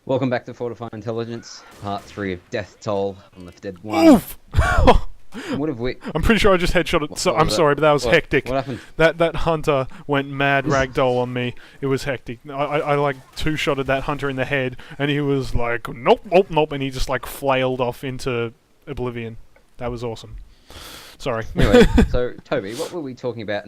Welcome back to Fortify Intelligence, part 3 of Death Toll on Left Dead 1. Oof! What have we... I'm pretty sure I just headshot it. So, I'm sorry, but that was hectic. What happened? That hunter went mad ragdoll on me. It was hectic. I like two-shotted that hunter in the head, and he was like, nope, nope, nope, and he just like flailed off into oblivion. That was awesome. Sorry. Anyway, so Toby, what have we been talking about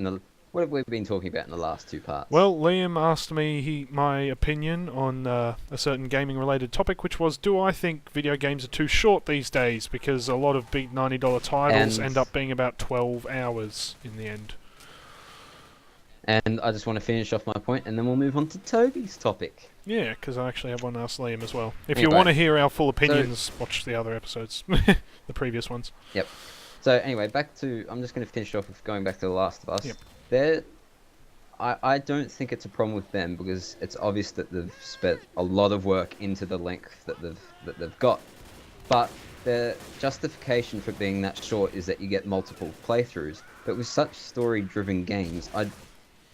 in the last two parts? Well, Liam asked me my opinion on a certain gaming-related topic, which was, do I think video games are too short these days? Because a lot of big $90 titles end up being about 12 hours in the end. And I just want to finish off my point, and then we'll move on to Toby's topic. Yeah, because I actually have one to ask Liam as well. If you want to hear our full opinions, watch the other episodes, the previous ones. Yep. So anyway, I'm just going to finish off with going back to The Last of Us. Yep. I don't think it's a problem with them because it's obvious that they've spent a lot of work into the length that they've got. But the justification for being that short is that you get multiple playthroughs. But with such story-driven games,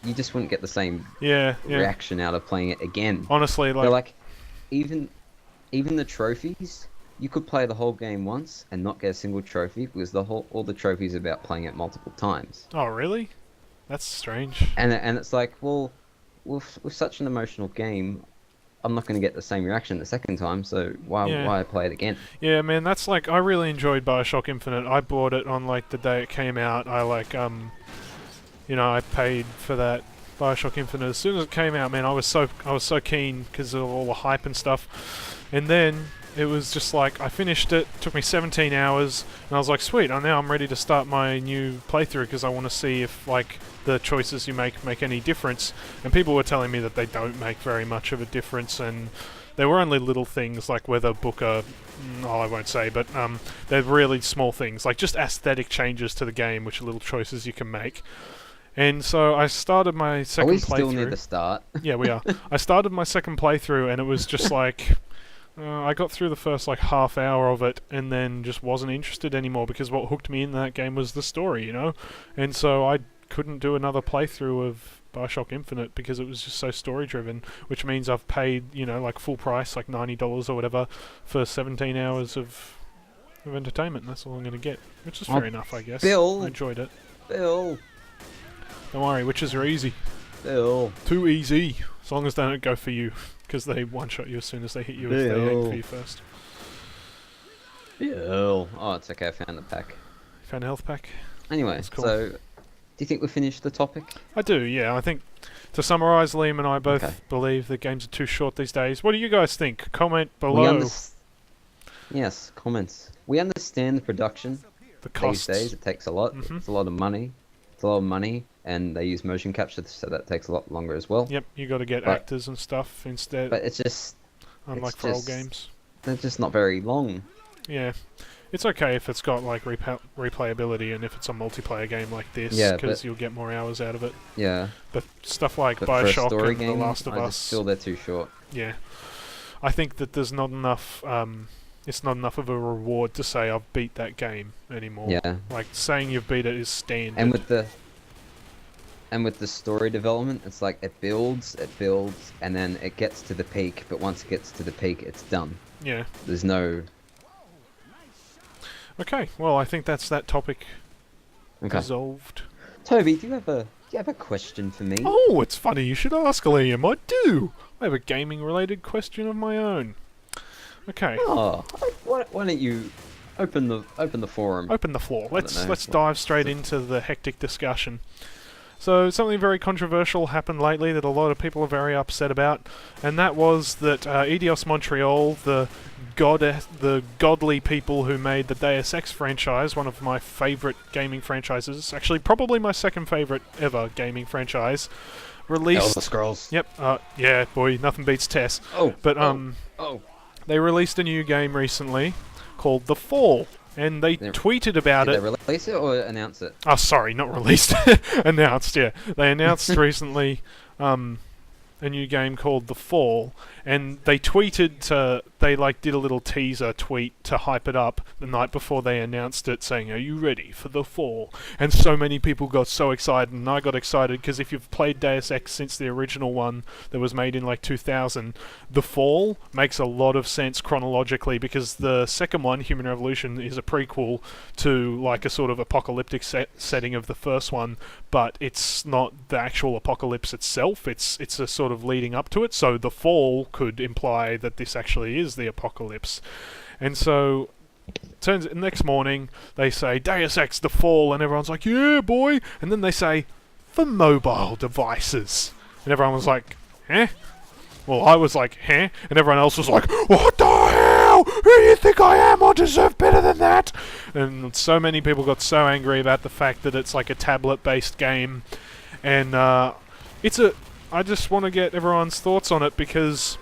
you just wouldn't get the same reaction out of playing it again. Honestly, like even the trophies, you could play the whole game once and not get a single trophy because all the trophies are about playing it multiple times. Oh, really? That's strange. And it's like, well, with such an emotional game, I'm not going to get the same reaction the second time, so why play it again? Yeah, man, that's like, I really enjoyed BioShock Infinite. I bought it on like the day it came out. I paid for that BioShock Infinite as soon as it came out. Man, I was so keen because of all the hype and stuff. And then it was just like, I finished it, took me 17 hours, and I was like, sweet, now I'm ready to start my new playthrough because I want to see if, like, the choices you make any difference. And people were telling me that they don't make very much of a difference, and there were only little things, like whether Booker, I won't say, but they're really small things, like just aesthetic changes to the game, which are little choices you can make. And so I started my second playthrough. Are we still near the start? Yeah, we are. I started my second playthrough, and it was just like... I got through the first like half hour of it and then just wasn't interested anymore because what hooked me in that game was the story, you know? And so I couldn't do another playthrough of BioShock Infinite because it was just so story driven, which means I've paid, like full price, like $90 or whatever, for 17 hours of entertainment, and that's all I'm going to get, which is fair enough, I guess. Bill! I enjoyed it. Bill! Don't worry, witches are easy. Bill! Too easy, as long as they don't go for you. Because they one-shot you as soon as they hit you if they aim for you first. Bill. Oh, it's okay, I found the pack. Found a health pack? Anyway, cool. So, do you think we finished the topic? I do, yeah. I think, to summarise, Liam and I both believe that games are too short these days. What do you guys think? Comment below. Yes, comments. We understand the production. The costs. These days, it takes a lot. It's a lot of money. And they use motion capture, so that takes a lot longer as well. Yep, you got to get actors and stuff instead. But it's just... Unlike for old games. They're just not very long. Yeah. It's okay if it's got like replayability and if it's a multiplayer game like this, because you'll get more hours out of it. Yeah. But stuff like BioShock and game, The Last of Us... I just feel they're too short. Yeah. I think that there's not enough... it's not enough of a reward to say I've beat that game anymore. Yeah. Like, saying you've beat it is standard. And with the story development, it's like it builds, and then it gets to the peak, but once it gets to the peak, it's done. Yeah. There's no... Okay, well, I think that's that topic resolved. Toby, do you have a question for me? Oh, it's funny you should ask, Liam. I do. I have a gaming-related question of my own. Okay. Oh, why don't you open the forum? Open the floor. Let's dive straight into the hectic discussion. So something very controversial happened lately that a lot of people are very upset about, and that was that Eidos Montreal, the godly people who made the Deus Ex franchise, one of my favourite gaming franchises, actually probably my second favourite ever gaming franchise, released... Elder Scrolls. Yep. Yeah, boy, nothing beats Tess. They released a new game recently called The Fall. And they tweeted about it. Did they release it or announce it? Oh, sorry, not released. Announced, yeah. They announced recently a new game called The Fall, and they tweeted they like did a little teaser tweet to hype it up the night before they announced it, saying, "Are you ready for the fall?" And so many people got so excited, and I got excited because if you've played Deus Ex since the original one that was made in like 2000, the fall makes a lot of sense chronologically, because the second one, Human Revolution, is a prequel to like a sort of apocalyptic setting of the first one, but it's not the actual apocalypse itself. It's a sort of leading up to it. So the fall could imply that this actually is the apocalypse. And so next morning they say Deus Ex the Fall, and everyone's like, yeah boy, and then they say for mobile devices, and everyone was like, eh? Well, I was like, eh? And everyone else was like, what the hell? Who do you think I am? I deserve better than that. And so many people got so angry about the fact that it's like a tablet-based game, and I just want to get everyone's thoughts on it, because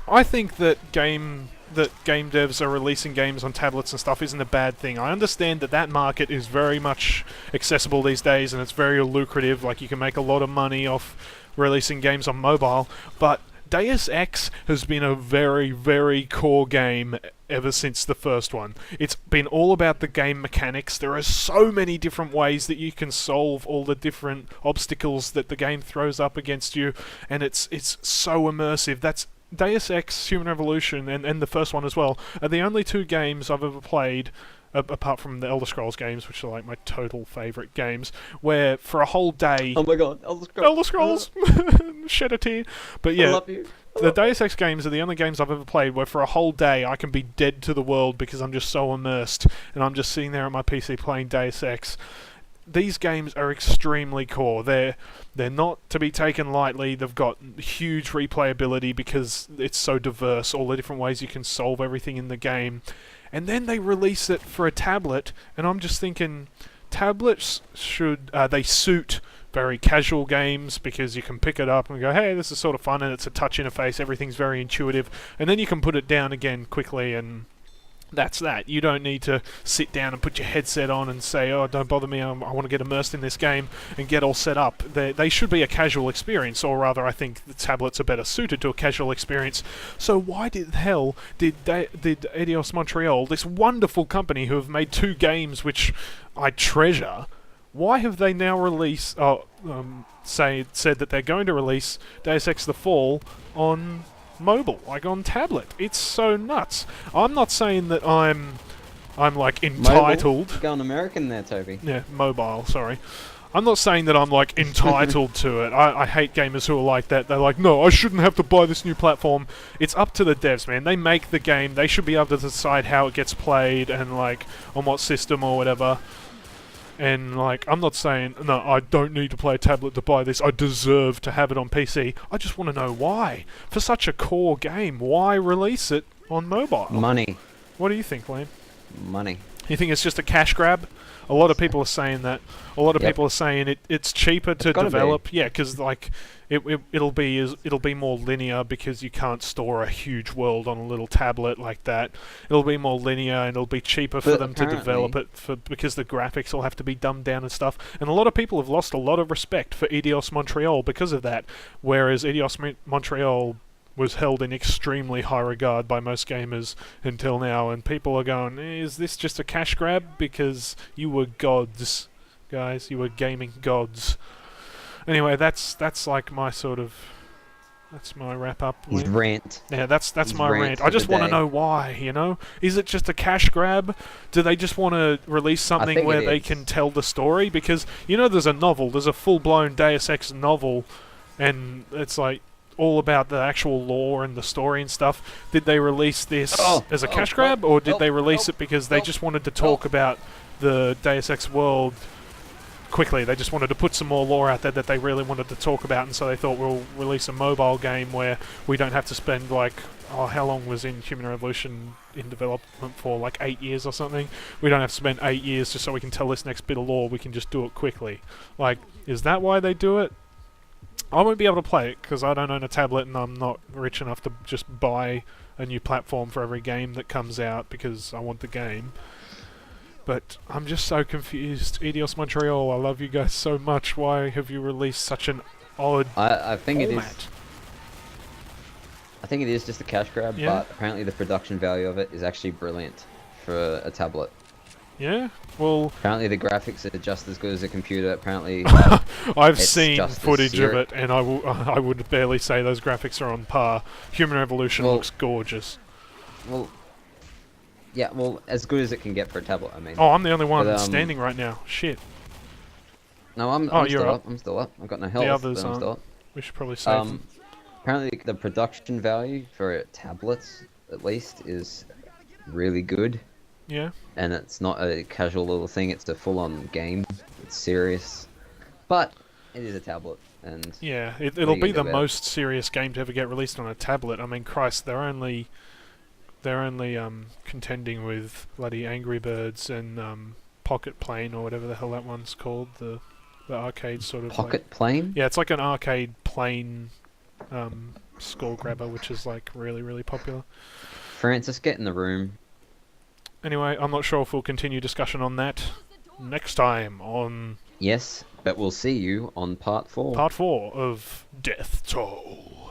I think that game devs are releasing games on tablets and stuff isn't a bad thing. I understand that market is very much accessible these days, and it's very lucrative. Like, you can make a lot of money off releasing games on mobile, but Deus Ex has been a very, very core game ever since the first one. It's been all about the game mechanics. There are so many different ways that you can solve all the different obstacles that the game throws up against you, and it's so immersive. That's Deus Ex, Human Revolution, and the first one as well, are the only two games I've ever played, apart from the Elder Scrolls games, which are like my total favourite games, where for a whole day... Oh my god, Elder Scrolls! Shed a tear. But yeah, I love you. The Deus Ex games are the only games I've ever played where for a whole day I can be dead to the world because I'm just so immersed, and I'm just sitting there on my PC playing Deus Ex. These games are extremely core. They're not to be taken lightly. They've got huge replayability because it's so diverse, all the different ways you can solve everything in the game. And then they release it for a tablet, and I'm just thinking, tablets they suit very casual games, because you can pick it up and go, hey, this is sort of fun, and it's a touch interface, everything's very intuitive, and then you can put it down again quickly, and that's that. You don't need to sit down and put your headset on and say, oh, don't bother me, I want to get immersed in this game, and get all set up. They should be a casual experience, or rather I think the tablets are better suited to a casual experience. So why did Eidos Montreal, this wonderful company who have made two games which I treasure, why have they now released, said that they're going to release Deus Ex the Fall on mobile, like on tablet? It's so nuts. I'm not saying that I'm like entitled. Mobile? Going American there, Toby. Yeah, mobile, sorry. I'm not saying that I'm like entitled to it. I hate gamers who are like that. They're like, no, I shouldn't have to buy this new platform. It's up to the devs, man. They make the game. They should be able to decide how it gets played and like on what system or whatever. And like, I'm not saying, no, I don't need to play a tablet to buy this. I deserve to have it on PC. I just want to know why. For such a core game, why release it on mobile? Money. What do you think, Liam? Money. You think it's just a cash grab? A lot of people are saying that. A lot of people are saying it's cheaper to develop. Yeah, because like it'll be more linear, because you can't store a huge world on a little tablet like that. It'll be more linear, and it'll be cheaper for them to develop it because the graphics will have to be dumbed down and stuff. And a lot of people have lost a lot of respect for Eidos Montreal because of that. Whereas Eidos Montreal was held in extremely high regard by most gamers until now, and people are going, is this just a cash grab? Because you were gods, guys. You were gaming gods. Anyway, that's like my sort of... That's my wrap-up. His rant. Yeah, that's my rant. I just want to know why, you know? Is it just a cash grab? Do they just want to release something where they can tell the story? Because, you know, there's a novel. There's a full-blown Deus Ex novel, and it's like all about the actual lore and the story and stuff. Did they release this as a cash grab, or did they release it because they just wanted to talk about the Deus Ex world quickly? They just wanted to put some more lore out there that they really wanted to talk about, and so they thought, we'll release a mobile game where we don't have to spend like, how long was in Human Revolution in development for? Like 8 years or something? We don't have to spend 8 years just so we can tell this next bit of lore. We can just do it quickly. Like, is that why they do it? I won't be able to play it because I don't own a tablet, and I'm not rich enough to just buy a new platform for every game that comes out because I want the game. But I'm just so confused. Eidos Montreal, I love you guys so much. Why have you released such an odd I think format? it is. I think it is just a cash grab, Yeah. but apparently the production value of it is actually brilliant for a tablet. Yeah. Well, Apparently the graphics are just as good as a computer. Apparently I've it's seen just as footage of serious. it, and I would barely say those graphics are on par. Human Revolution Well, looks gorgeous. well, yeah, well, as good as it can get for a tablet, I mean. Oh, I'm the only But one standing right now. Shit. no, Oh, I'm you're still up. up. I'm still up. I've got no The health, others but I'm aren't. still up. We should probably save them. Apparently the production value for tablets, at least, is really good. Yeah. And it's not a casual little thing, it's a full-on game. It's serious. But it is a tablet, and Yeah, what are it'll you be gonna do the about it? most serious game to ever get released on a tablet. I mean, Christ, they're only contending with bloody Angry Birds and Pocket Plane or whatever the hell that one's called. The arcade sort of Pocket plane? yeah, it's like an arcade plane score grabber, which is like really popular. Francis, get in the room. Anyway, I'm not sure if we'll continue discussion on that next time on Yes, but we'll see you on part 4. part 4 of Death Toll.